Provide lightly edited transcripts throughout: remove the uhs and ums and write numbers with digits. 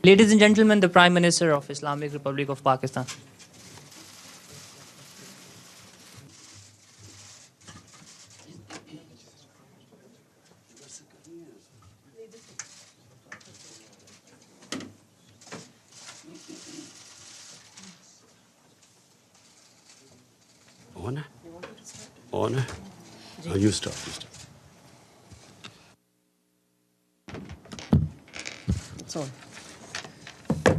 Ladies and gentlemen, the Prime Minister of Islamic Republic of Pakistan. On? On? Oh, you start. It's on.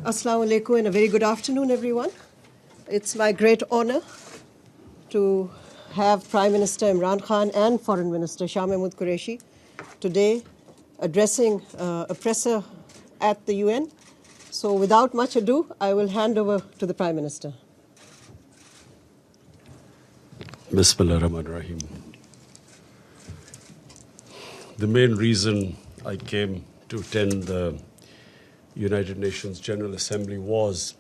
Assalamu alaikum and a very good afternoon, everyone. It's my great honor to have Prime Minister Imran Khan and Foreign Minister Shah Mahmood Qureshi today addressing a presser at the UN. So without much ado, I will hand over to the Prime Minister. Bismillah ar-Rahman ar-Rahim. The main reason I came to attend the United Nations General Assembly was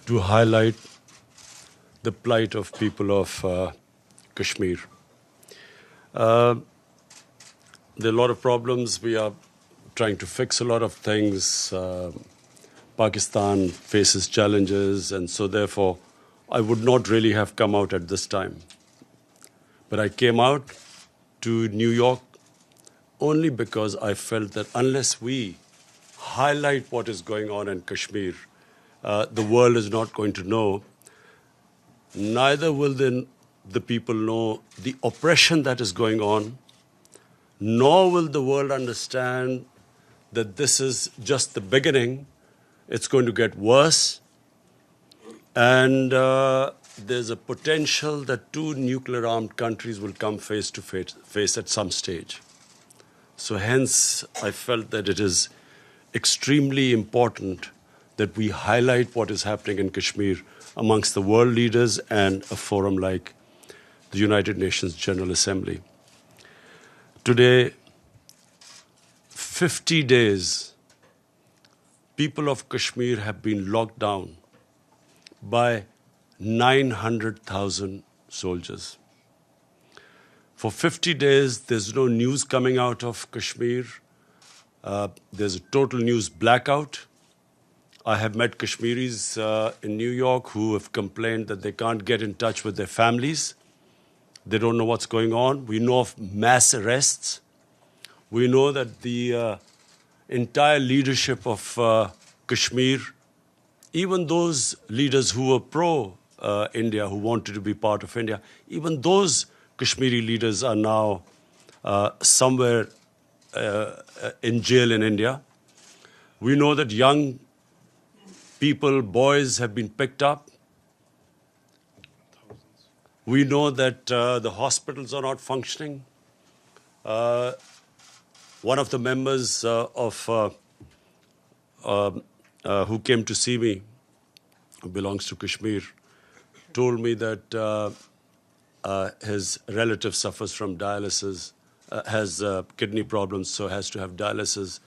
to highlight the plight of people of Kashmir. There are a lot of problems. We are trying to fix a lot of things. Pakistan faces challenges, and so therefore I would not really have come out at this time. But I came out to New York only because I felt that unless we highlight what is going on in Kashmir, the world is not going to know. Neither will the people know the oppression that is going on, nor will the world understand that this is just the beginning. It's going to get worse. And there's a potential that two nuclear-armed countries will come face to face at some stage. So hence, I felt that it is extremely important that we highlight what is happening in Kashmir amongst the world leaders and a forum like the United Nations General Assembly. Today, 50 days, people of Kashmir have been locked down by 900,000 soldiers. For 50 days, there's no news coming out of Kashmir. There's a total news blackout. I have met Kashmiris in New York who have complained that they can't get in touch with their families. They don't know what's going on. We know of mass arrests. We know that the entire leadership of Kashmir, even those leaders who were pro-India, who wanted to be part of India, even those Kashmiri leaders are now somewhere in jail in India. We know that young people, boys, have been picked up. We know that the hospitals are not functioning. One of the members who came to see me, who belongs to Kashmir, told me that his relative suffers from dialysis, has kidney problems, so has to have dialysis,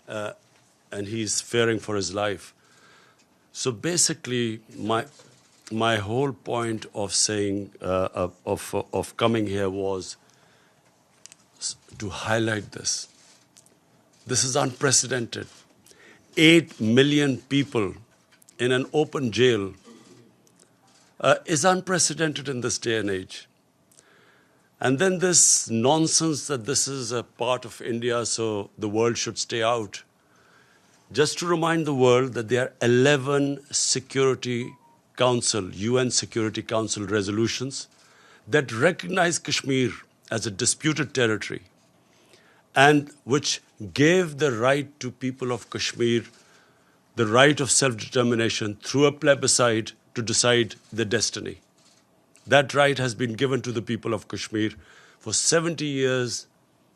and he's fearing for his life. So basically, my whole point of saying, of coming here was to highlight this. This is unprecedented. 8 million people in an open jail is unprecedented in this day and age. And then this nonsense that this is a part of India, so the world should stay out. Just to remind the world that there are 11 Security Council, UN Security Council resolutions that recognize Kashmir as a disputed territory and which gave the right to people of Kashmir the right of self-determination through a plebiscite to decide their destiny. That right has been given to the people of Kashmir. For 70 years,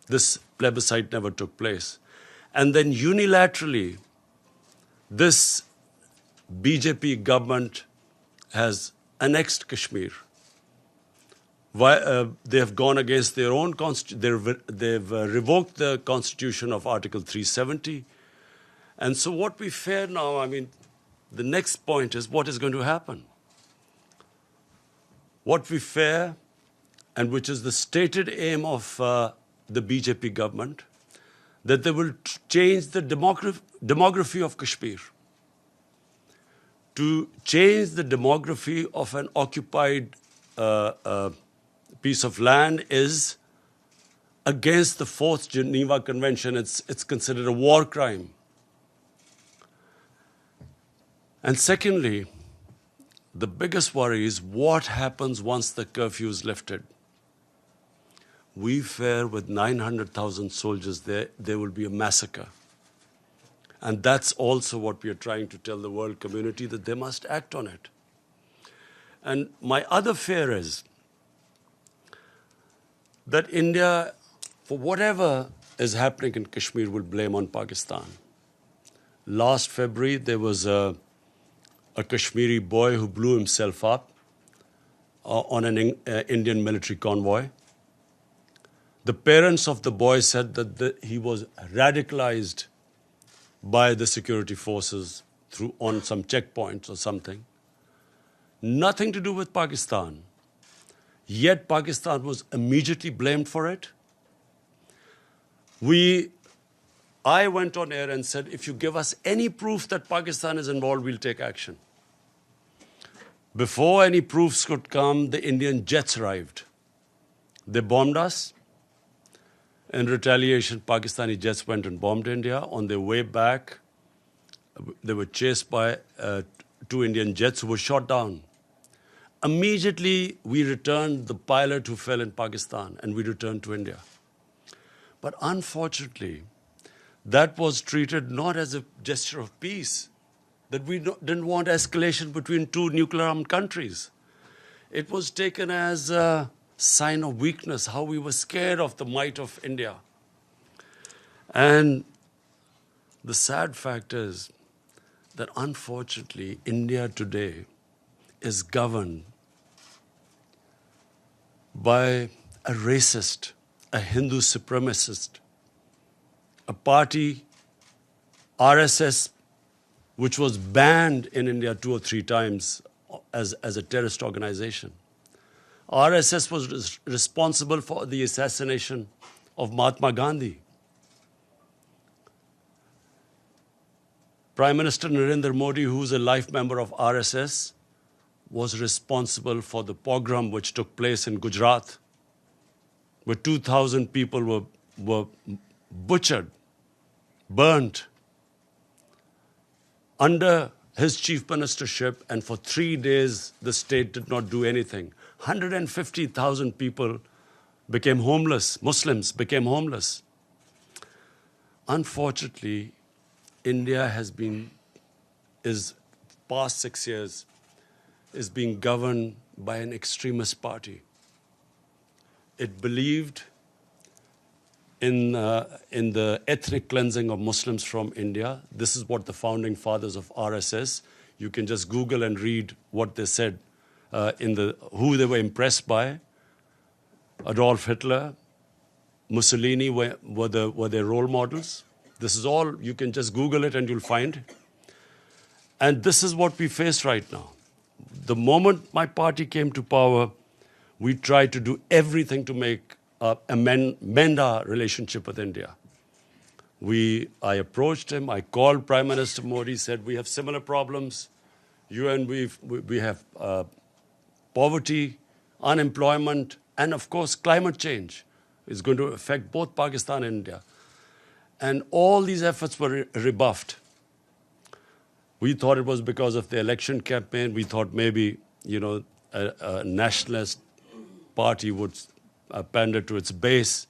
this plebiscite never took place. And then unilaterally, this BJP government has annexed Kashmir. They have gone against their own constitution. They've revoked the constitution of Article 370. And so what we fear now, the next point is what is going to happen. What we fear, and which is the stated aim of the BJP government, that they will change the demography of Kashmir. To change the demography of an occupied piece of land is against the Fourth Geneva Convention. It's considered a war crime. And secondly, the biggest worry is what happens once the curfew is lifted. We fear with 900,000 soldiers there will be a massacre. And that's also what we are trying to tell the world community, that they must act on it. And my other fear is that India, for whatever is happening in Kashmir, will blame on Pakistan. Last February, there was a Kashmiri boy who blew himself up on an Indian military convoy. The parents of the boy said that he was radicalized by the security forces on some checkpoints or something. Nothing to do with Pakistan. Yet Pakistan was immediately blamed for it. I went on air and said, if you give us any proof that Pakistan is involved, we'll take action. Before any proofs could come, the Indian jets arrived. They bombed us. In retaliation, Pakistani jets went and bombed India. On their way back, they were chased by 2 Indian jets who were shot down. Immediately, we returned the pilot who fell in Pakistan, and we returned to India. But unfortunately, that was treated not as a gesture of peace, that we didn't want escalation between 2 nuclear-armed countries. It was taken as a sign of weakness, how we were scared of the might of India. And the sad fact is that unfortunately, India today is governed by a racist, a Hindu supremacist, a party, RSS, which was banned in India 2 or 3 times as a terrorist organization. RSS was responsible for the assassination of Mahatma Gandhi. Prime Minister Narendra Modi, who is a life member of RSS, was responsible for the pogrom which took place in Gujarat, where 2,000 people were butchered, burnt, under his chief ministership, and for 3 days the state did not do anything. 150,000 people became homeless, Muslims became homeless. Unfortunately, India past 6 years, is being governed by an extremist party. It believed in the ethnic cleansing of Muslims from India. This is what the founding fathers of RSS, you can just Google and read what they said, who they were impressed by. Adolf Hitler, Mussolini were their role models. This is all, you can just Google it and you'll find. And this is what we face right now. The moment my party came to power, we tried to do everything to mend our relationship with India. I approached him, I called Prime Minister Modi, said we have similar problems. You and we have poverty, unemployment, and of course climate change is going to affect both Pakistan and India. And all these efforts were rebuffed. We thought it was because of the election campaign. We thought maybe, a nationalist party would pander to its base.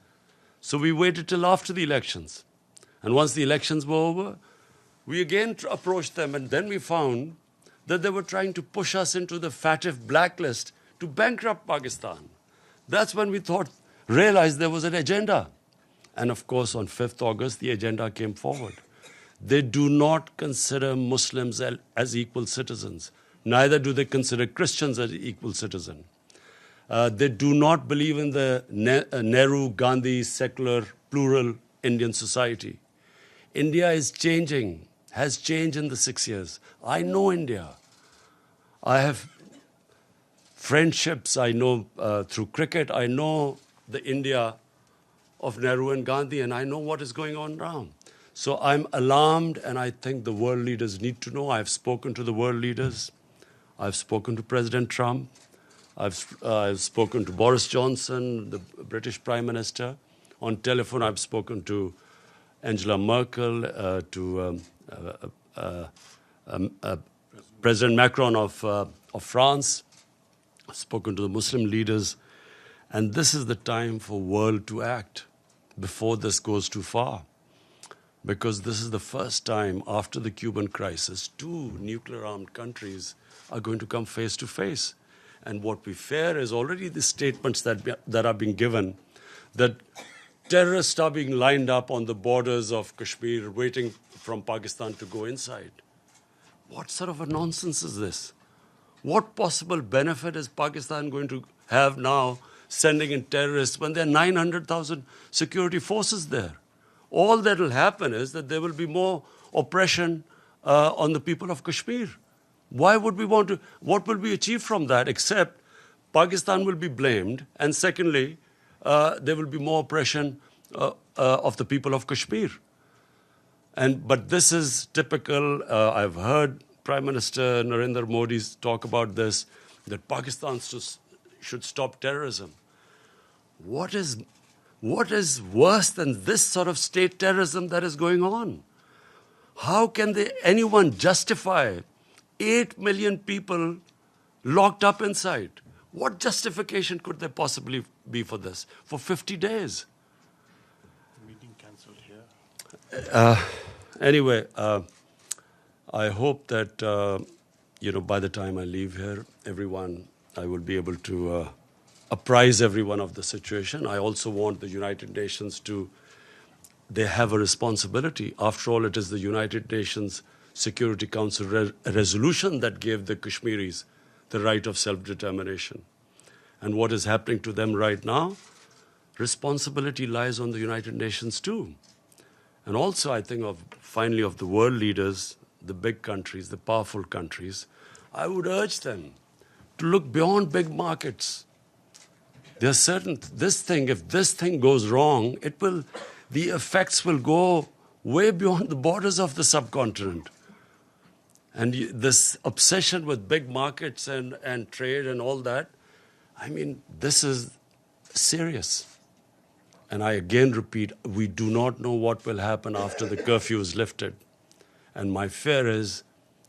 So we waited till after the elections. And once the elections were over, we again approached them, and then we found that they were trying to push us into the FATF blacklist to bankrupt Pakistan. That's when we realized there was an agenda. And of course, on 5th August, the agenda came forward. They do not consider Muslims as equal citizens. Neither do they consider Christians as equal citizens. They do not believe in the Nehru-Gandhi secular, plural Indian society. India is changing, has changed in the 6 years. I know India. I have friendships. I know through cricket, I know the India of Nehru and Gandhi, and I know what is going on now. So I'm alarmed, and I think the world leaders need to know. I've spoken to the world leaders. I've spoken to President Trump. I've spoken to Boris Johnson, the British Prime Minister. On telephone, I've spoken to Angela Merkel, to President Macron of France. I've spoken to the Muslim leaders. And this is the time for world to act before this goes too far. Because this is the first time after the Cuban crisis, two nuclear-armed countries are going to come face to face. And what we fear is already the statements that are being given, that terrorists are being lined up on the borders of Kashmir, waiting from Pakistan to go inside. What sort of a nonsense is this? What possible benefit is Pakistan going to have now sending in terrorists when there are 900,000 security forces there? All that will happen is that there will be more oppression on the people of Kashmir. Why would we want to? What will be achieved from that except Pakistan will be blamed, and secondly, there will be more oppression of the people of Kashmir. But this is typical. I've heard Prime Minister Narendra Modi talk about this, that Pakistan should stop terrorism. What is worse than this sort of state terrorism that is going on? How can anyone justify 8 million people locked up inside? What justification could there possibly be for this? For 50 days? Meeting cancelled here. Anyway, I hope that, by the time I leave here, I will be able to apprise everyone of the situation. I also want the United Nations they have a responsibility. After all, it is the United Nations Security Council resolution that gave the Kashmiris the right of self-determination. And what is happening to them right now, responsibility lies on the United Nations too. And also, I think, finally, of the world leaders, the big countries, the powerful countries, I would urge them to look beyond big markets. There are certain, if this thing goes wrong, the effects will go way beyond the borders of the subcontinent. And this obsession with big markets and trade and all that, this is serious. And I again repeat, we do not know what will happen after the curfew is lifted. And my fear is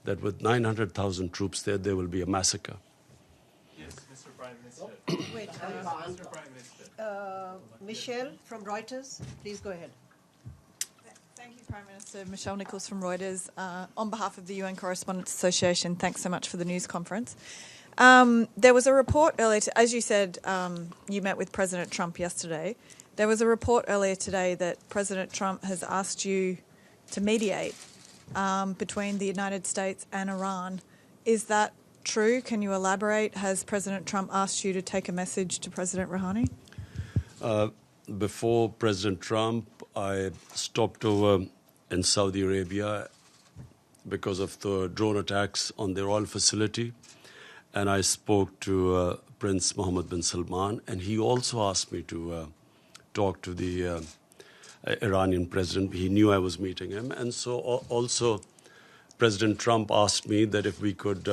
that with 900,000 troops there will be a massacre. Yes, Mr. Prime Minister. Wait, Mr. Prime Minister. Michelle from Reuters, please go ahead. Thank you, Prime Minister. Michelle Nichols from Reuters. On behalf of the UN Correspondents Association, thanks so much for the news conference. There was a report earlier, as you said, you met with President Trump yesterday. There was a report earlier today that President Trump has asked you to mediate between the United States and Iran. Is that true? Can you elaborate? Has President Trump asked you to take a message to President Rouhani? Before President Trump, I stopped over in Saudi Arabia because of the drone attacks on their oil facility. And I spoke to Prince Mohammed bin Salman, and he also asked me to talk to the Iranian president. He knew I was meeting him. And so also President Trump asked me that if we could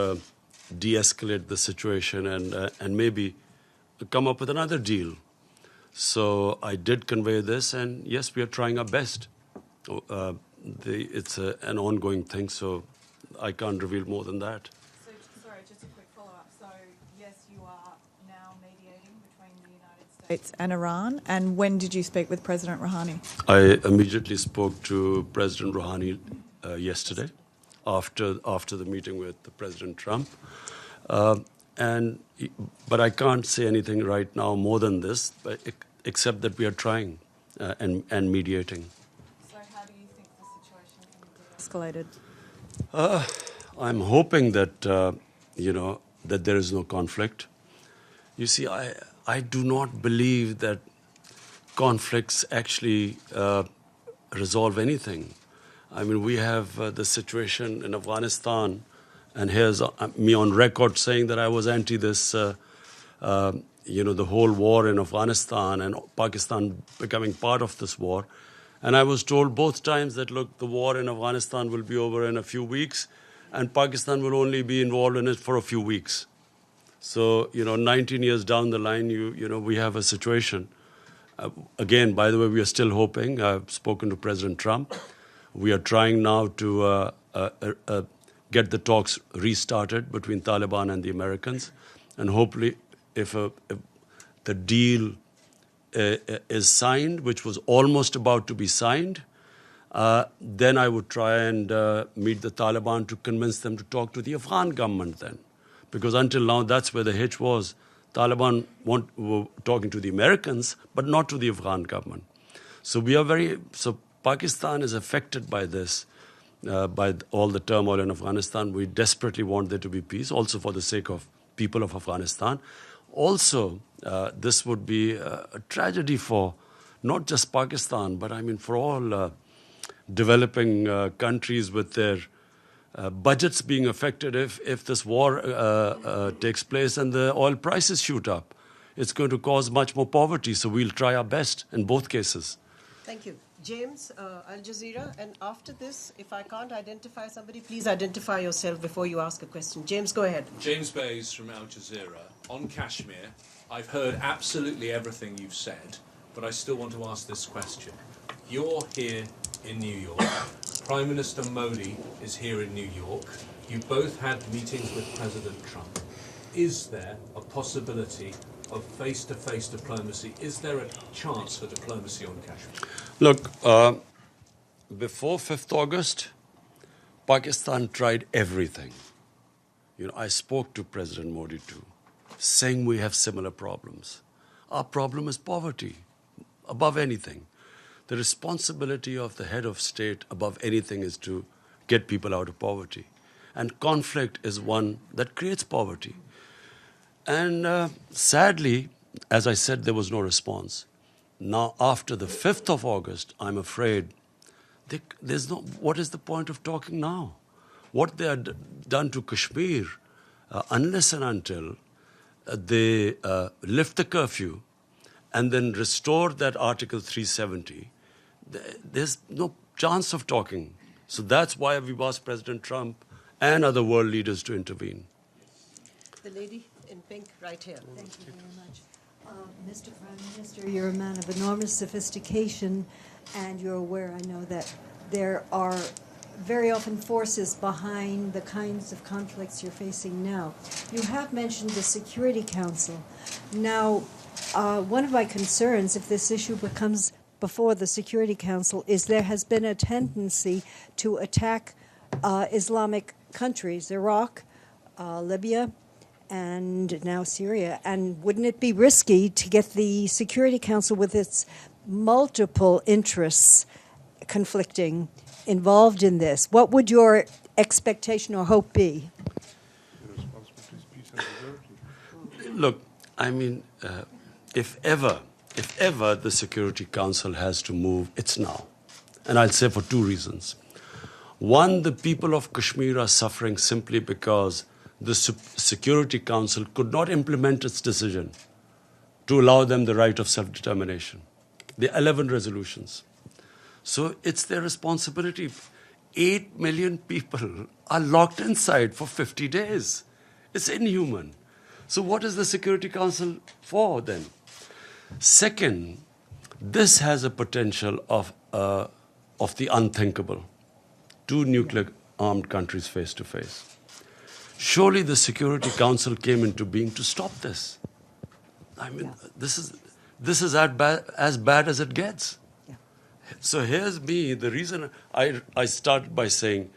de-escalate the situation and maybe come up with another deal. So I did convey this, and yes, we are trying our best. It's an ongoing thing, so I can't reveal more than that. So, sorry, just a quick follow-up. So, yes, you are now mediating between the United States and Iran. And when did you speak with President Rouhani? I immediately spoke to President Rouhani yesterday after the meeting with President Trump. But I can't say anything right now more than this, except that we are trying and mediating. So how do you think the situation can be escalated? I'm hoping that, that there is no conflict. You see, I do not believe that conflicts actually resolve anything. We have the situation in Afghanistan, and here's me on record saying that I was anti this the whole war in Afghanistan and Pakistan becoming part of this war. And I was told both times that, look, the war in Afghanistan will be over in a few weeks, and Pakistan will only be involved in it for a few weeks. So, 19 years down the line, we have a situation. Again, by the way, we are still hoping. I've spoken to President Trump. We are trying now to get the talks restarted between Taliban and the Americans. And hopefully, if the deal is signed, which was almost about to be signed, then I would try and meet the Taliban to convince them to talk to the Afghan government then. Because until now, that's where the hitch was. Taliban were talking to the Americans, but not to the Afghan government. So Pakistan is affected by this, by all the turmoil in Afghanistan. We desperately want there to be peace, also for the sake of people of Afghanistan. Also, this would be a tragedy for not just Pakistan, but for all developing countries with their budgets being affected if this war takes place and the oil prices shoot up. It's going to cause much more poverty, so we'll try our best in both cases. Thank you. James, Al Jazeera, and after this, if I can't identify somebody, please identify yourself before you ask a question. James, go ahead. James Bays from Al Jazeera. On Kashmir, I've heard absolutely everything you've said, but I still want to ask this question. You're here in New York. Prime Minister Modi is here in New York. You both had meetings with President Trump. Is there a possibility of face-to-face diplomacy? Is there a chance for diplomacy on Kashmir? Look, before 5th August, Pakistan tried everything. I spoke to President Modi too, saying we have similar problems. Our problem is poverty, above anything. The responsibility of the head of state above anything is to get people out of poverty. And conflict is one that creates poverty. And sadly, as I said, there was no response. Now, after the 5th of August, I'm afraid what is the point of talking now? What they had done to Kashmir, unless and until they lift the curfew and then restore that Article 370, there's no chance of talking. So that's why we've asked President Trump and other world leaders to intervene. The lady in pink right here. Thank you very much. Mr. Prime Minister, you're a man of enormous sophistication, and you're aware, I know, that there are very often forces behind the kinds of conflicts you're facing now. You have mentioned the Security Council. Now, one of my concerns, if this issue becomes before the Security Council, is there has been a tendency to attack Islamic countries, Iraq, Libya, and now Syria. And wouldn't it be risky to get the Security Council, with its multiple interests conflicting, involved in this? What would your expectation or hope be? Look, if ever the Security Council has to move, it's now. And I'll say for two reasons. One, the people of Kashmir are suffering simply because the Security Council could not implement its decision to allow them the right of self-determination. The 11 resolutions. So it's their responsibility. 8 million people are locked inside for 50 days. It's inhuman. So what is the Security Council for then? Second, this has a potential of the unthinkable. Two nuclear-armed countries face to face. Surely the Security Council came into being to stop this. This is as bad as it gets. Yeah. So here's me, the reason I started by saying,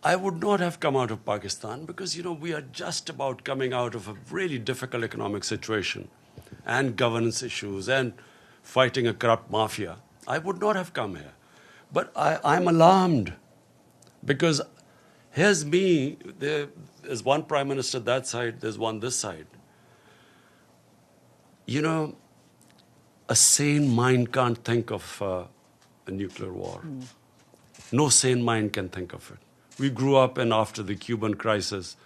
I would not have come out of Pakistan because, we are just about coming out of a really difficult economic situation and governance issues and fighting a corrupt mafia. I would not have come here. But I'm alarmed because here's me, there's one prime minister that side, there's one this side. A sane mind can't think of a nuclear war. No sane mind can think of it. We grew up after the Cuban crisis,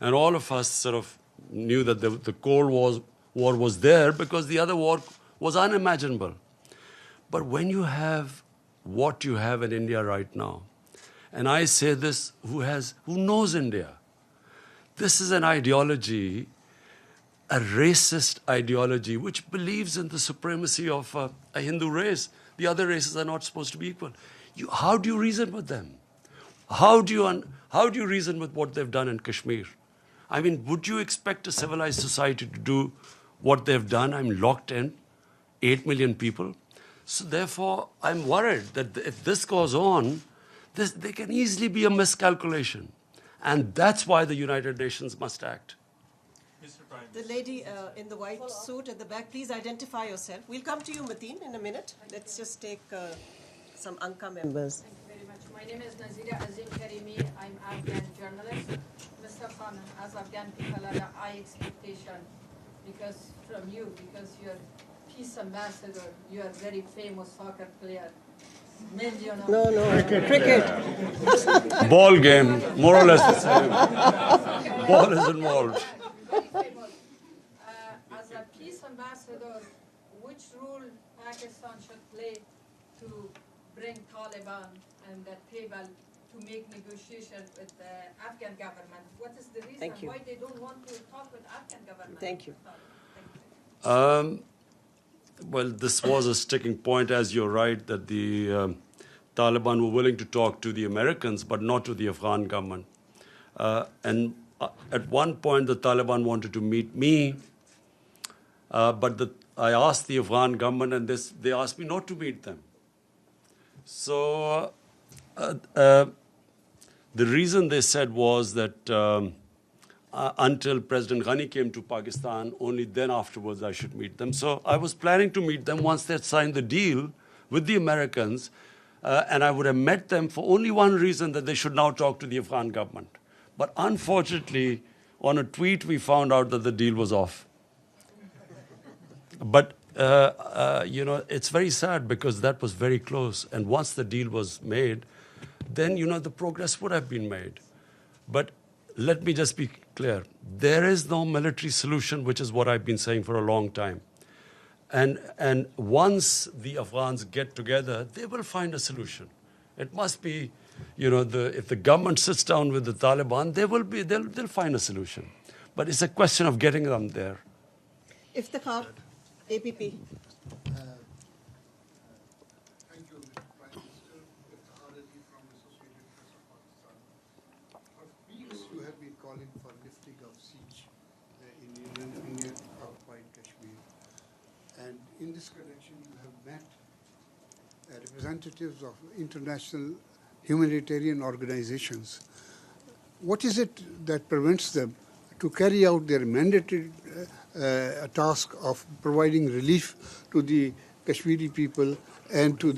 and all of us sort of knew that the Cold War war was there because the other war was unimaginable. But when you have what you have in India right now, and I say this who knows India, this is an ideology, a racist ideology, which believes in the supremacy of a Hindu race. The other races are not supposed to be equal. How do you reason with them? How do you reason with what they've done in Kashmir? I mean, would you expect a civilized society to do what they've done? I'm locked in, 8 million people. So therefore, I'm worried that if this goes on, there can easily be a miscalculation. And that's why the United Nations must act. Mr. Prime The lady in the white suit at the back, please identify yourself. We'll come to you, Mateen, in a minute. Let's just take some Anka members. Thank you very much. My name is Nazira Azim Karimi. I'm Afghan journalist. Mr. Khan, as Afghan people have a high expectation from you, because you're peace ambassador, you are very famous soccer player. No, cricket. Ball game, more or less the same. Ball is involved. Very famous. As a peace ambassador, which role Pakistan should play to bring Taliban and the table to make negotiation with the Afghan government? What is the reason why they don't want to talk with Afghan government? Thank you. Well, this was a sticking point, as you're right, that the Taliban were willing to talk to the Americans, but not to the Afghan government. And at one point, the Taliban wanted to meet me, but I asked the Afghan government, and they asked me not to meet them. So the reason they said was that until President Ghani came to Pakistan, only then afterwards I should meet them. So I was planning to meet them once they had signed the deal with the Americans, and I would have met them for only one reason, that they should now talk to the Afghan government. But unfortunately, on a tweet, we found out that the deal was off. But, it's very sad because that was very close. And once the deal was made, then, the progress would have been made. But let me just be clear. There is no military solution, which is what I've been saying for a long time. And once the Afghans get together, they will find a solution. It must be, if the government sits down with the Taliban, they'll find a solution. But it's a question of getting them there. Iftikhar, APP. Thank you, Prime Minister. Iftikhar Ali from Associated Press of Pakistan. For weeks, you have been calling for lifting of siege in Indian occupied Kashmir. And in this connection, you have met representatives of international humanitarian organizations. What is it that prevents them to carry out their mandated task of providing relief to the Kashmiri people and to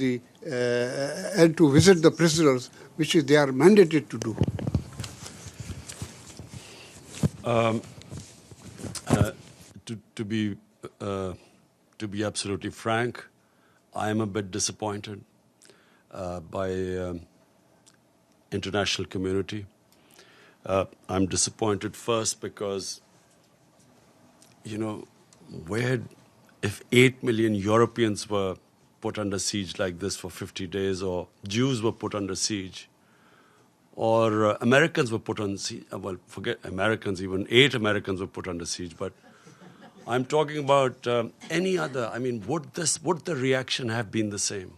visit the prisoners, which they are mandated to do? To be absolutely frank, I am a bit disappointed by international community. I'm disappointed first because, if 8 million Europeans were put under siege like this for 50 days, or Jews were put under siege, or Americans were put on siege, well, forget Americans, even 8 Americans were put under siege, but I'm talking about any other. I mean, would the reaction have been the same?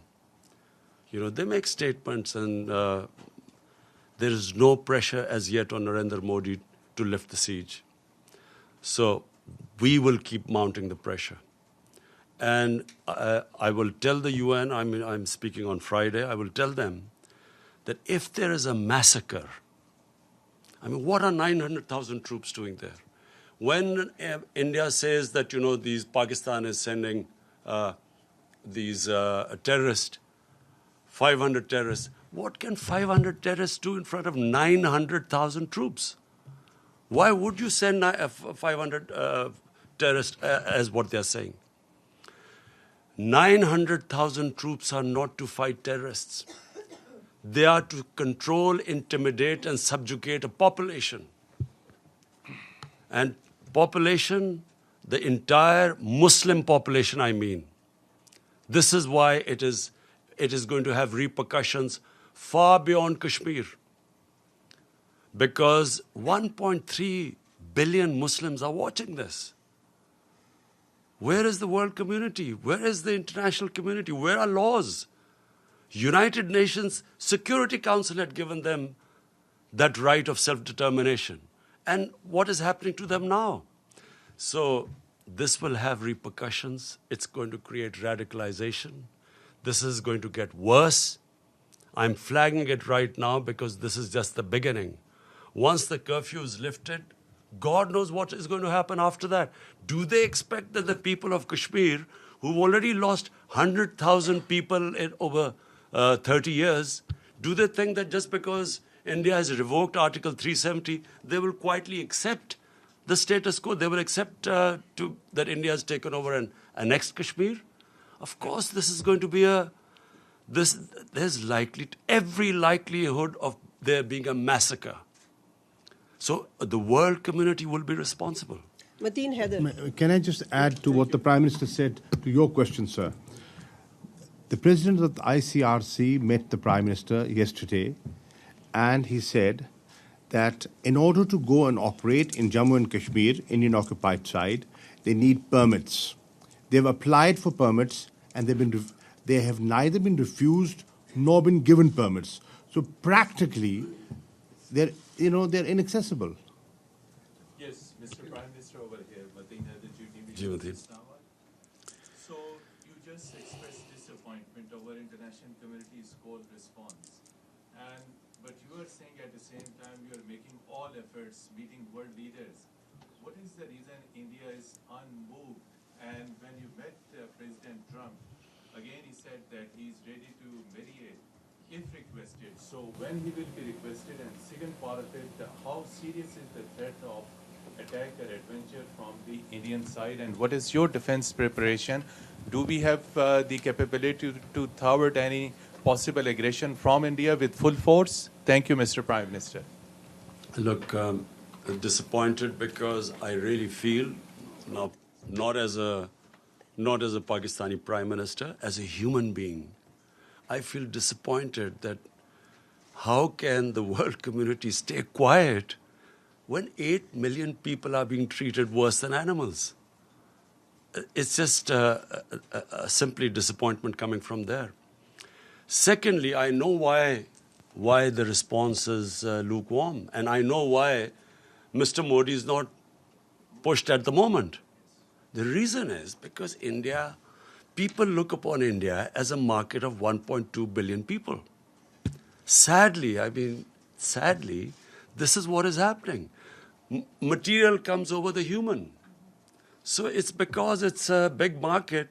They make statements, and there is no pressure as yet on Narendra Modi to lift the siege. So we will keep mounting the pressure. And I will tell the UN, I'm speaking on Friday, I will tell them that if there is a massacre, what are 900,000 troops doing there? When India says that, Pakistan is sending these terrorists, 500 terrorists, what can 500 terrorists do in front of 900,000 troops? Why would you send 500 terrorists as what they're saying? 900,000 troops are not to fight terrorists. They are to control, intimidate, and subjugate a population. And population the entire Muslim population, I mean. This is why it is going to have repercussions far beyond Kashmir. Because 1.3 billion Muslims are watching this. Where is the world community? Where is the international community? Where are laws? United Nations Security Council had given them that right of self-determination. And what is happening to them now? So this will have repercussions. It's going to create radicalization. This is going to get worse. I'm flagging it right now because this is just the beginning. Once the curfew is lifted, God knows what is going to happen after that. Do they expect that the people of Kashmir, who've already lost 100,000 people in over 30 years, do they think that just because India has revoked Article 370, they will quietly accept the status quo? They will accept that India has taken over and annexed Kashmir? Of course, this is going to be there's every likelihood of there being a massacre. So the world community will be responsible. Mateen Haider. Can I just add to what the Prime Minister said to your question, sir? The President of the ICRC met the Prime Minister yesterday, and he said that in order to go and operate in Jammu and Kashmir, Indian occupied side, they need permits. They've applied for permits, and they have neither been refused nor been given permits. So practically, they're inaccessible. Yes, Mr. Prime Minister over here, Mateen Haider, Ji. So you just expressed disappointment over international community's cold response. But you are saying at the same time you are making all efforts, meeting world leaders. What is the reason India is unmoved? And when you met President Trump, again he said that he is ready to mediate if requested. So when he will be requested, and second part of it, how serious is the threat of attack or adventure from the Indian side, and what is your defense preparation? Do we have the capability to thwart any possible aggression from India with full force? Thank you, Mr. Prime Minister. Look, disappointed because I really feel, now, not as a Pakistani Prime Minister, as a human being, I feel disappointed that how can the world community stay quiet when 8 million people are being treated worse than animals? It's just simply disappointment coming from there. Secondly, I know why the response is lukewarm, and I know why Mr. Modi is not pushed at the moment. The reason is because people look upon India as a market of 1.2 billion people. Sadly, this is what is happening. Material comes over the human. So it's because it's a big market.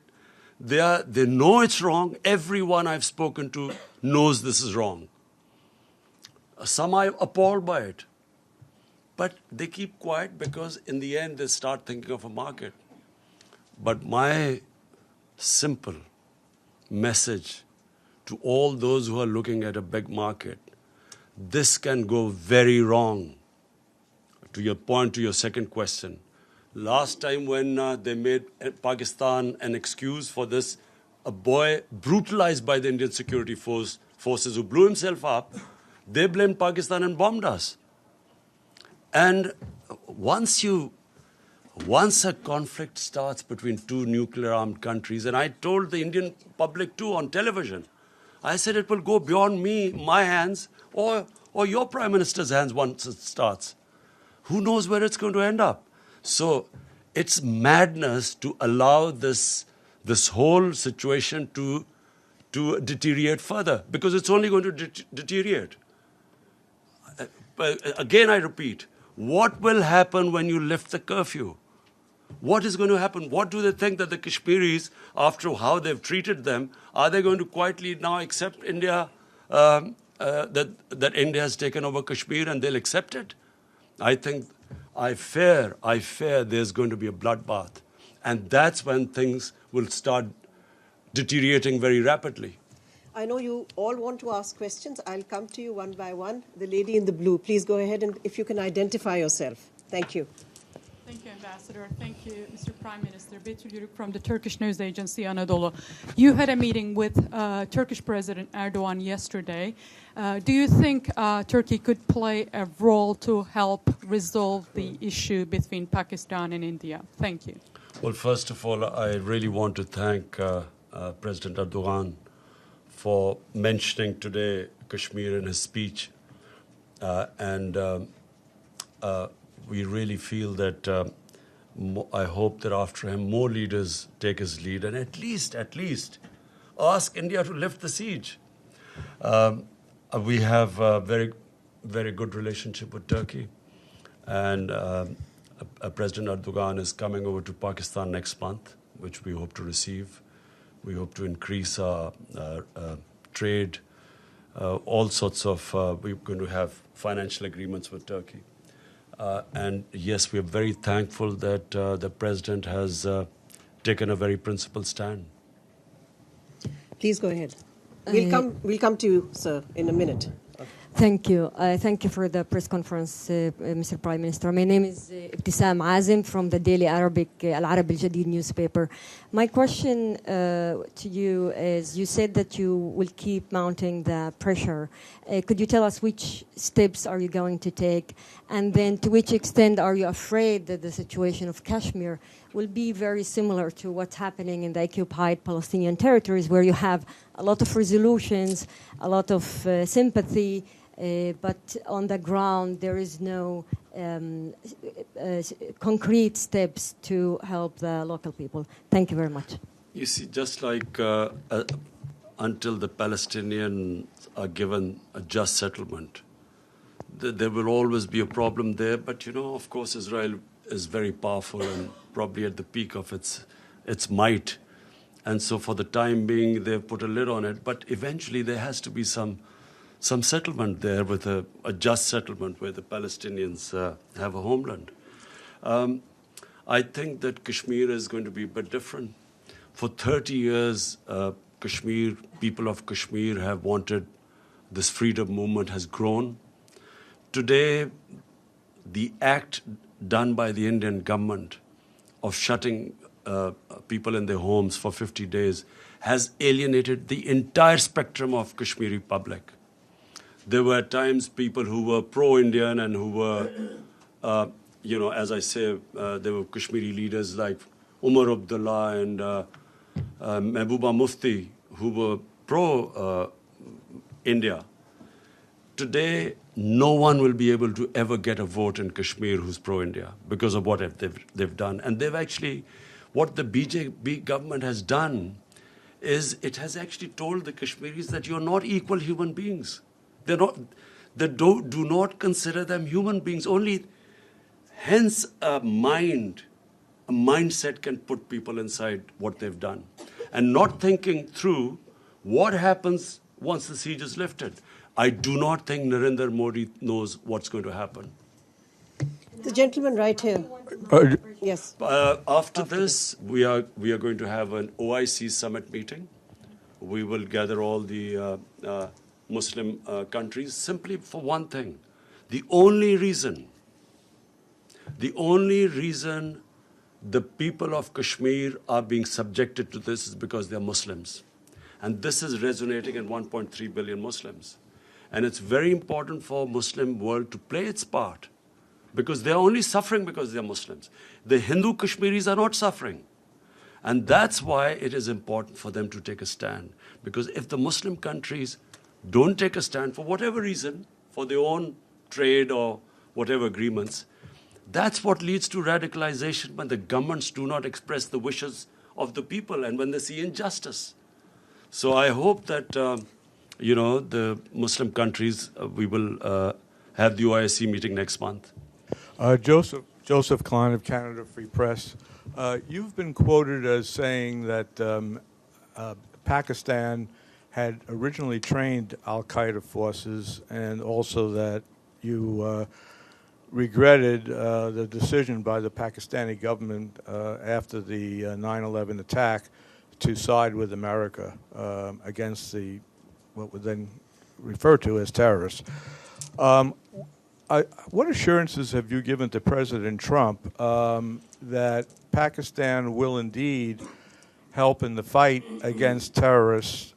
They know it's wrong. Everyone I've spoken to knows this is wrong. Some are appalled by it. But they keep quiet because in the end they start thinking of a market. But my simple message to all those who are looking at a big market, this can go very wrong. To your second question, last time when they made Pakistan an excuse for this, a boy brutalized by the Indian security forces who blew himself up, they blamed Pakistan and bombed us. And once a conflict starts between two nuclear-armed countries, and I told the Indian public too on television, I said it will go beyond my hands, or your Prime Minister's hands once it starts. Who knows where it's going to end up? So it's madness to allow this whole situation to deteriorate further, because it's only going to deteriorate. Again, I repeat, what will happen when you lift the curfew? What is going to happen? What do they think that the Kashmiris, after how they've treated them, are they going to quietly now accept India, that India has taken over Kashmir and they'll accept it? I fear there's going to be a bloodbath. And that's when things will start deteriorating very rapidly. I know you all want to ask questions. I'll come to you one by one. The lady in the blue, please go ahead, and if you can identify yourself. Thank you. Thank you, Ambassador. Thank you, Mr. Prime Minister. Betül Yürük from the Turkish news agency Anadolu. You had a meeting with Turkish President Erdogan yesterday. Do you think Turkey could play a role to help resolve the issue between Pakistan and India? Thank you. Well, first of all, I really want to thank President Erdogan for mentioning today Kashmir in his speech. We really feel that I hope that after him more leaders take his lead and at least ask India to lift the siege. We have a very, very good relationship with Turkey, and President Erdogan is coming over to Pakistan next month, which we hope to receive. We hope to increase our trade, all sorts of, we're going to have financial agreements with Turkey. And yes, we are very thankful that the President has taken a very principled stand. Please go ahead. We'll come to you, sir, in a minute. Thank you. Thank you for the press conference, Mr. Prime Minister. My name is Ibtisam Azim from the Daily Arabic Al Arab Al Jadid newspaper. My question to you is, you said that you will keep mounting the pressure. Could you tell us which steps are you going to take? And then to which extent are you afraid that the situation of Kashmir will be very similar to what's happening in the occupied Palestinian territories, where you have a lot of resolutions, a lot of sympathy, but on the ground there is no concrete steps to help the local people. Thank you very much. You see, just like until the Palestinians are given a just settlement, there will always be a problem there. But, you know, of course, Israel is very powerful and probably at the peak of its might. And so for the time being, they've put a lid on it. But eventually there has to be some settlement there with a just settlement where the Palestinians have a homeland. I think that Kashmir is going to be a bit different. For 30 years, people of Kashmir have wanted this freedom movement has grown. Today, the act done by the Indian government of shutting people in their homes for 50 days has alienated the entire spectrum of Kashmiri public. There were at times people who were pro-Indian and who were, as I say, there were Kashmiri leaders like Umar Abdullah and Mehbooba Mufti who were pro-India. Today, no one will be able to ever get a vote in Kashmir who's pro-India because of what they've done. And they've actually, what the BJP government has done is it has actually told the Kashmiris that you're not equal human beings. They do not consider them human beings. Only, hence, a mindset can put people inside what they've done. And not thinking through what happens once the siege is lifted. I do not think Narendra Modi knows what's going to happen. The gentleman right here. Yes. After this, we are going to have an OIC summit meeting. We will gather all the Muslim countries simply for one thing. The only reason the people of Kashmir are being subjected to this is because they are Muslims. And this is resonating in 1.3 billion Muslims. And it's very important for Muslim world to play its part because they're only suffering because they're Muslims. The Hindu Kashmiris are not suffering. And that's why it is important for them to take a stand. Because if the Muslim countries don't take a stand for whatever reason, for their own trade or whatever agreements, that's what leads to radicalization when the governments do not express the wishes of the people and when they see injustice. So I hope that, the Muslim countries, we will have the OIC meeting next month. Joseph Klein of Canada Free Press. You've been quoted as saying that Pakistan had originally trained al-Qaeda forces and also that you regretted the decision by the Pakistani government after the 9/11 attack to side with America against what would then refer to as terrorists. what assurances have you given to President Trump that Pakistan will indeed help in the fight against terrorists,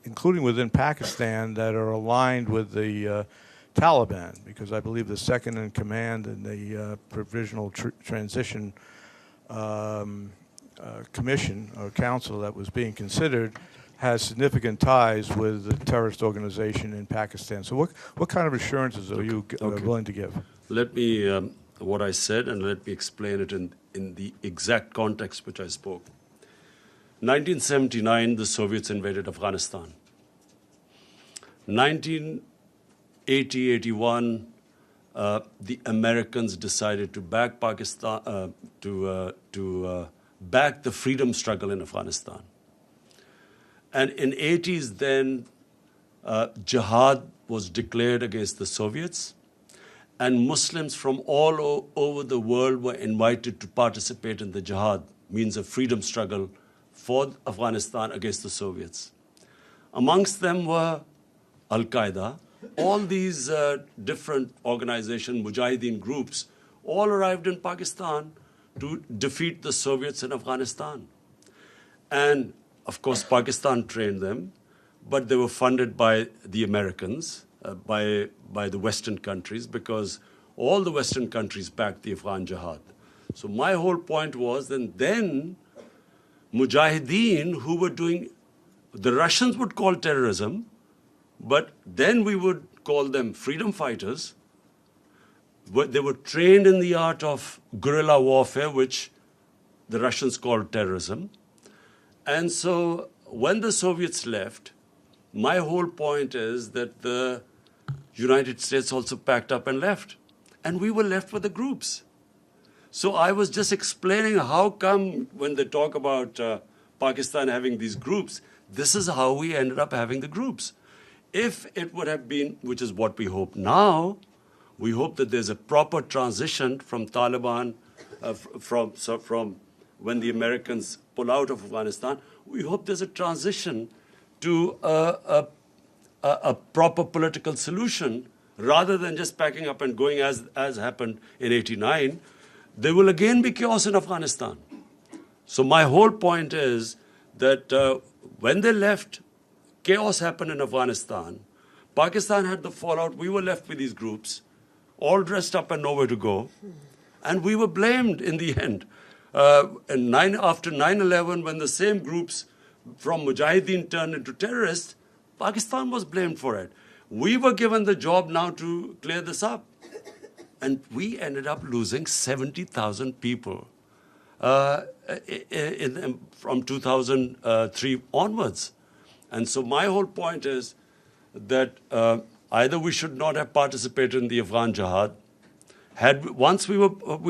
including within Pakistan, that are aligned with the Taliban? Because I believe the second in command in the Provisional Transition Commission or Council that was being considered has significant ties with the terrorist organization in Pakistan. So what kind of assurances are you willing to give? Let me, what I said, and let me explain it in the exact context which I spoke. 1979, the Soviets invaded Afghanistan. 1980-81, the Americans decided to back Pakistan, to back the freedom struggle in Afghanistan. And in 80s then, jihad was declared against the Soviets, and Muslims from all over the world were invited to participate in the jihad, means a freedom struggle for Afghanistan against the Soviets. Amongst them were Al-Qaeda. All these different organizations, Mujahideen groups, all arrived in Pakistan to defeat the Soviets in Afghanistan. And of course, Pakistan trained them, but they were funded by the Americans, by the Western countries, because all the Western countries backed the Afghan jihad. So my whole point was that then Mujahideen, who were doing, the Russians would call terrorism, but then we would call them freedom fighters. But they were trained in the art of guerrilla warfare, which the Russians called terrorism. And so when the Soviets left, my whole point is that the United States also packed up and left. And we were left with the groups. So I was just explaining how come when they talk about Pakistan having these groups, this is how we ended up having the groups. If it would have been, which is what we hope now, we hope that there's a proper transition from Taliban, from when the Americans pull out of Afghanistan. We hope there's a transition to a proper political solution rather than just packing up and going as happened in 89. There will again be chaos in Afghanistan. So my whole point is that when they left, chaos happened in Afghanistan. Pakistan had the fallout. We were left with these groups, all dressed up and nowhere to go. And we were blamed in the end. After 9/11, when the same groups from Mujahideen turned into terrorists, Pakistan was blamed for it. We were given the job now to clear this up. And we ended up losing 70,000 people from 2003 onwards. And so my whole point is that either we should not have participated in the Afghan jihad. Once we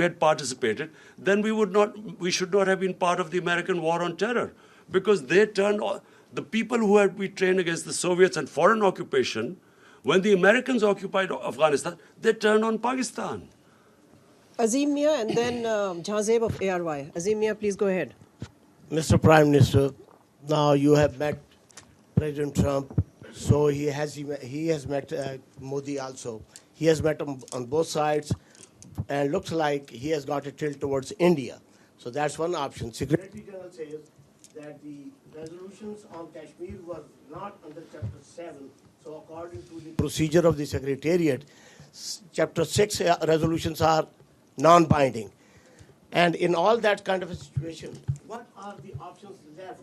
had participated, then we should not have been part of the American war on terror, because they turned the people who had been trained against the Soviets and foreign occupation. When the Americans occupied Afghanistan, they turned on Pakistan. Azim Mia and then Jazeb of ARY. Azim Mia, please go ahead. Mr. Prime Minister, now you have met President Trump, so he has met Modi also. He has met on both sides, and looks like he has got a tilt towards India. So that's one option. Secretary General says that the resolutions on Kashmir were not under Chapter 7. So according to the procedure of the Secretariat, Chapter 6 resolutions are non-binding. And in all that kind of a situation, what are the options left,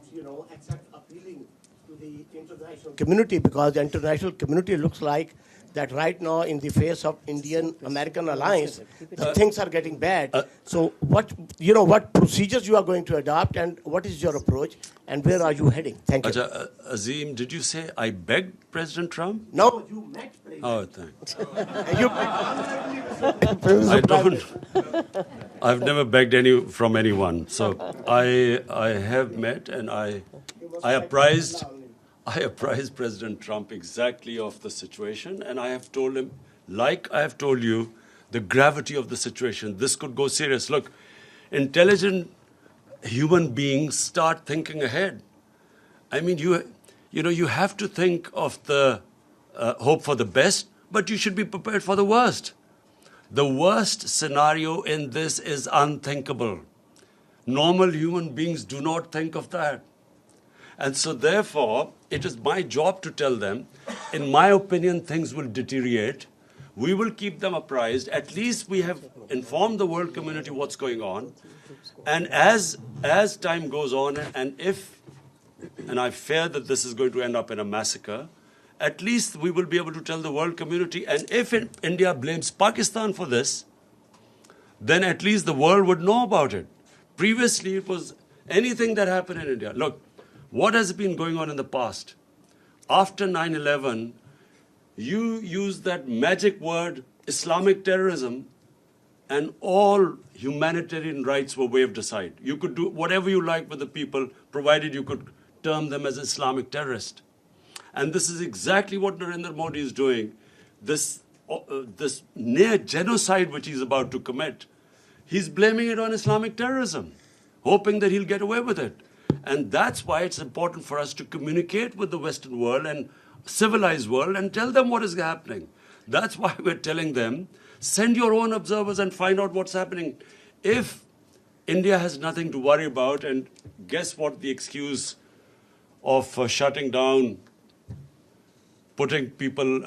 except appealing to the international community? Because the international community looks like that right now, in the face of Indian-American alliance, things are getting bad. So what procedures you are going to adopt, and what is your approach, and where are you heading? Thank you. Azim, did you say I begged President Trump? No, you met President. Oh, thanks. I don't. I've never begged from anyone. So I have met, and I apprised President Trump exactly of the situation, and I have told him, like I have told you, the gravity of the situation. This could go serious. Look, intelligent human beings start thinking ahead. I mean, you have to think of the hope for the best, but you should be prepared for the worst. The worst scenario in this is unthinkable. Normal human beings do not think of that. And so therefore, it is my job to tell them, in my opinion, things will deteriorate. We will keep them apprised. At least we have informed the world community what's going on. And as time goes on, and I fear that this is going to end up in a massacre, at least we will be able to tell the world community. And if India blames Pakistan for this, then at least the world would know about it. Previously, it was anything that happened in India. Look, what has been going on in the past? After 9/11, you used that magic word, Islamic terrorism, and all humanitarian rights were waved aside. You could do whatever you like with the people, provided you could term them as Islamic terrorists. And this is exactly what Narendra Modi is doing. This near genocide which he's about to commit, he's blaming it on Islamic terrorism, hoping that he'll get away with it. And that's why it's important for us to communicate with the Western world and civilized world and tell them what is happening. That's why we're telling them, send your own observers and find out what's happening. If India has nothing to worry about, and guess what the excuse of shutting down, putting people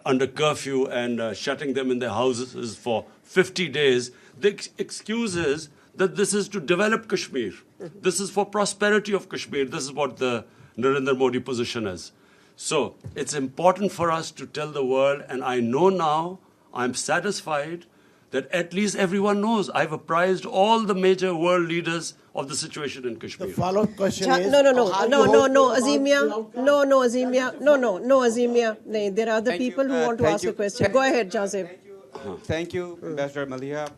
under curfew and shutting them in their houses for 50 days, the excuse is that this is to develop Kashmir. This is for prosperity of Kashmir. This is what the Narendra Modi position is. So it's important for us to tell the world, and I know now, I'm satisfied that at least everyone knows. I've apprised all the major world leaders of the situation in Kashmir. The follow-up question is... No, Azimia. No, Azimia. No, there are other people who want to ask a question. Go ahead, Jazeb. Thank you, Ambassador Malia.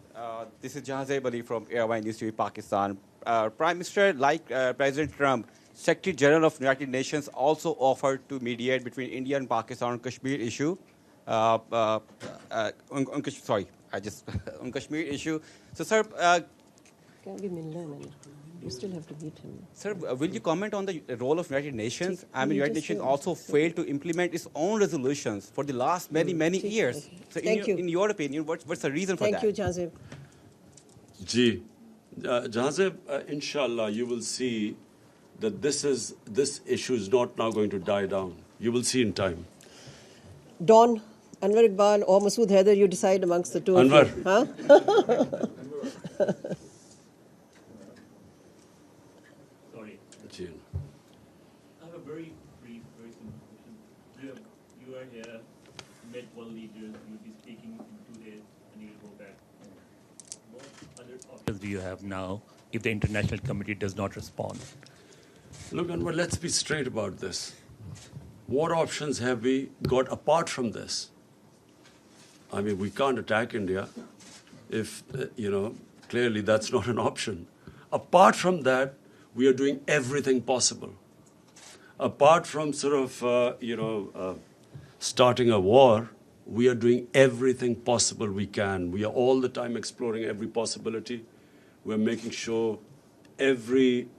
This is Jazeb Ali from Airline News TV, Pakistan. Prime Minister, like President Trump, Secretary General of United Nations also offered to mediate between India and Pakistan on Kashmir issue. On Kashmir issue. So, sir, you still have to meet him. Sir, will you comment on the role of United Nations? I mean, United Nations also failed to implement its own resolutions for the last many years. So, in your opinion, what's the reason for that? Thank you, Jazeb. Jazeb, inshallah, you will see that this issue is not now going to die down. You will see in time. Don, Anwar Iqbal or Masood Haider, you decide amongst the two Anwar. of you. Huh? Sorry. I have a very brief, very simple question. You are here, met world leaders, you'll be speaking in 2 days, and you'll go back. What other options do you have now if the international committee does not respond? Look, Anwar, let's be straight about this. What options have we got apart from this? I mean, we can't attack India if, clearly that's not an option. Apart from that, we are doing everything possible. Apart from starting a war, we are doing everything possible we can. We are all the time exploring every possibility. We're making sure every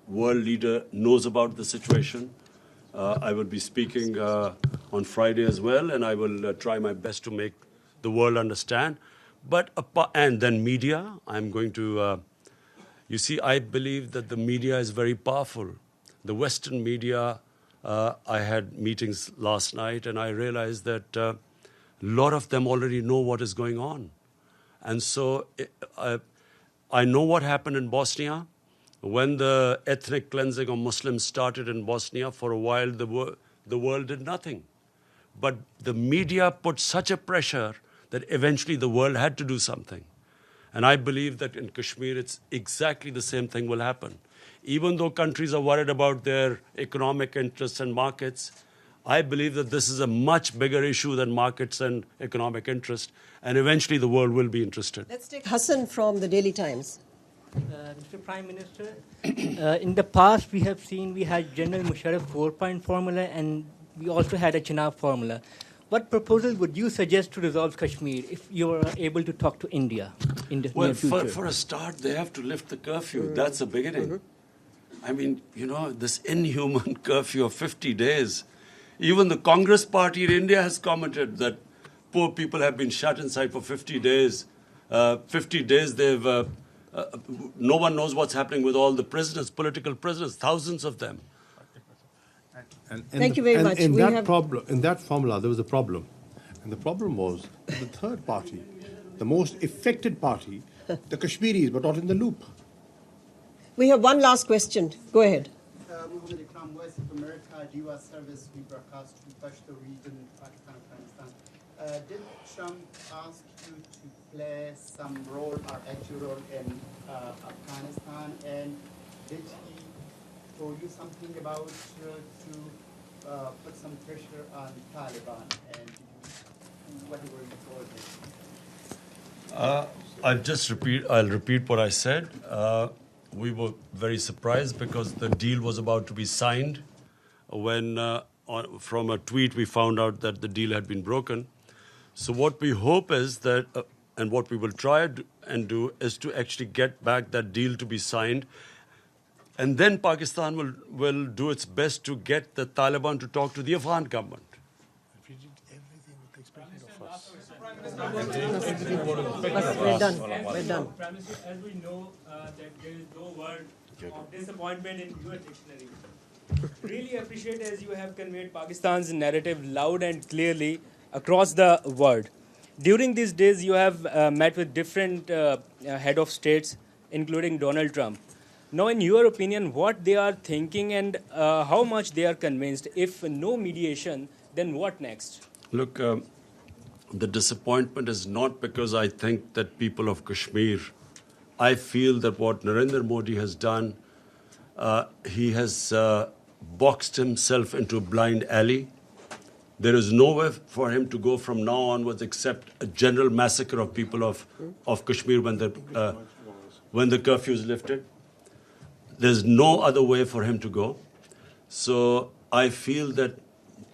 world leader knows about the situation. I will be speaking on Friday as well, and I will try my best to make the world understand. And then media, I'm going to... you see, I believe that the media is very powerful. The Western media, I had meetings last night, and I realized that a lot of them already know what is going on. And so I know what happened in Bosnia. When the ethnic cleansing of Muslims started in Bosnia, for a while the world did nothing. But the media put such a pressure that eventually the world had to do something. And I believe that in Kashmir, it's exactly the same thing will happen. Even though countries are worried about their economic interests and markets, I believe that this is a much bigger issue than markets and economic interest. And eventually the world will be interested. Let's take Hassan from the Daily Times. Mr. Prime Minister, in the past we have seen we had General Musharraf 4-point formula and we also had a Chenab formula. What proposal would you suggest to resolve Kashmir if you were able to talk to India in the near future? For a start, they have to lift the curfew. That's the beginning. I mean, this inhuman curfew of 50 days Even the Congress party in India has commented that poor people have been shut inside for 50 days. 50 days no one knows what's happening with all the prisoners, political prisoners, thousands of them. Thank you very much. In that formula, there was a problem. And the problem was the third party, the most affected party, the Kashmiris, were not in the loop. We have one last question. Go ahead. Muhammad Ikram, Voice of America, US service, we broadcast to Pashto region, Pakistan, Afghanistan. Did Trump ask you to play some role or active role in Afghanistan? And did he told you something about to put some pressure on Taliban? And what were you told him? I'll repeat what I said. We were very surprised because the deal was about to be signed when from a tweet we found out that the deal had been broken. So what we hope is that, and what we will try and do, is to actually get back that deal to be signed. And then Pakistan will do its best to get the Taliban to talk to the Afghan government. We're done. We're done. As we know that there is no word of disappointment in your dictionary. Really appreciate as you have conveyed Pakistan's narrative loud and clearly across the world. During these days, you have met with different head of states, including Donald Trump. Now, in your opinion, what they are thinking and how much they are convinced? If no mediation, then what next? Look, the disappointment is not because I think that people of Kashmir, I feel that what Narendra Modi has done, he has boxed himself into a blind alley. There is nowhere for him to go from now onwards except a general massacre of people of Kashmir when the curfew is lifted. There's no other way for him to go. So I feel that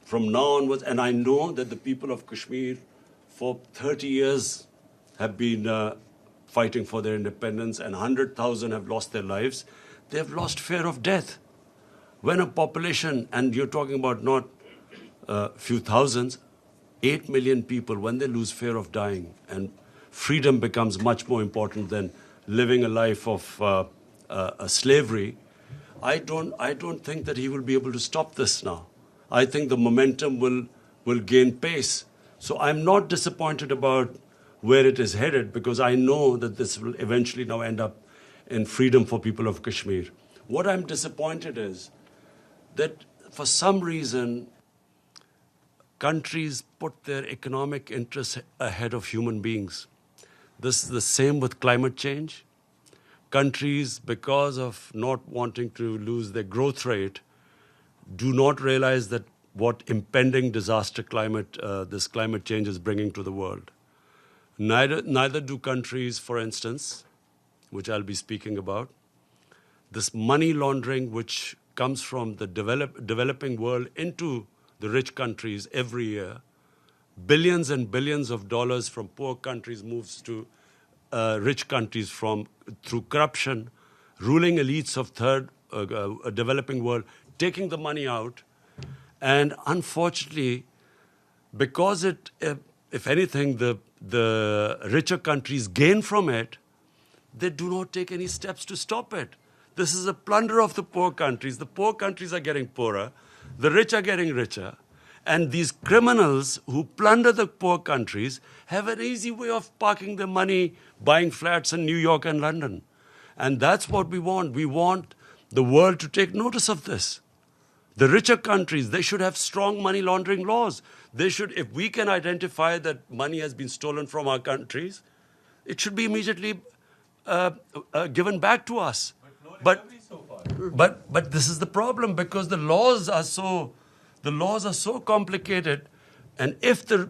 from now onwards, and I know that the people of Kashmir for 30 years have been fighting for their independence, and 100,000 have lost their lives. They have lost fear of death. When a population, and you're talking about not few thousands, 8 million people, when they lose fear of dying, and freedom becomes much more important than living a life of slavery, I don't think that he will be able to stop this now. I think the momentum will gain pace. So I'm not disappointed about where it is headed because I know that this will eventually now end up in freedom for people of Kashmir. What I'm disappointed is that for some reason, countries put their economic interests ahead of human beings. This is the same with climate change. Countries, because of not wanting to lose their growth rate, do not realize that what impending disaster this climate change is bringing to the world. Neither do countries, for instance, which I'll be speaking about, this money laundering which comes from the developing world into the rich countries every year. Billions and billions of dollars from poor countries moves to rich countries through corruption, ruling elites of developing world, taking the money out. And unfortunately, because if anything, the richer countries gain from it, they do not take any steps to stop it. This is a plunder of the poor countries. The poor countries are getting poorer. The rich are getting richer. And these criminals who plunder the poor countries have an easy way of parking their money, buying flats in New York and London. And that's what we want. We want the world to take notice of this. The richer countries, they should have strong money laundering laws. They should, if we can identify that money has been stolen from our countries, it should be immediately given back to us. But this is the problem because the laws are so complicated, and if the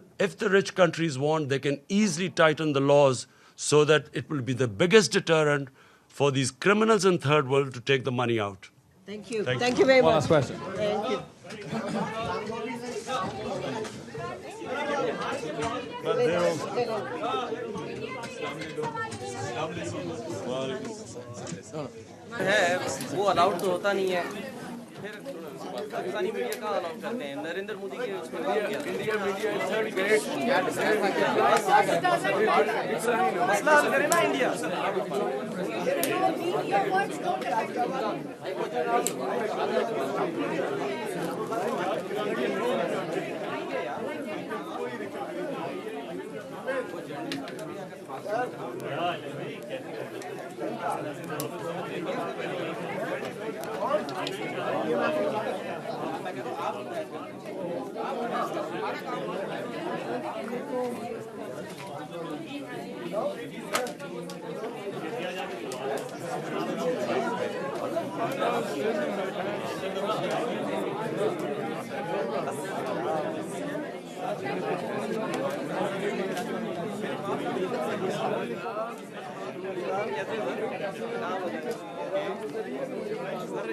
rich countries want, they can easily tighten the laws so that it will be the biggest deterrent for these criminals in third world to take the money out. Thank you. Thank you very much. Last question. Thank you. है वो allowed तो होता नहीं है Pakistani media का allow करते हैं नरेंद्र मोदी के उसमें India media is third great मसला हल करे ना इंडिया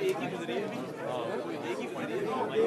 एक ही गुजरी है एक ही पड़ी है और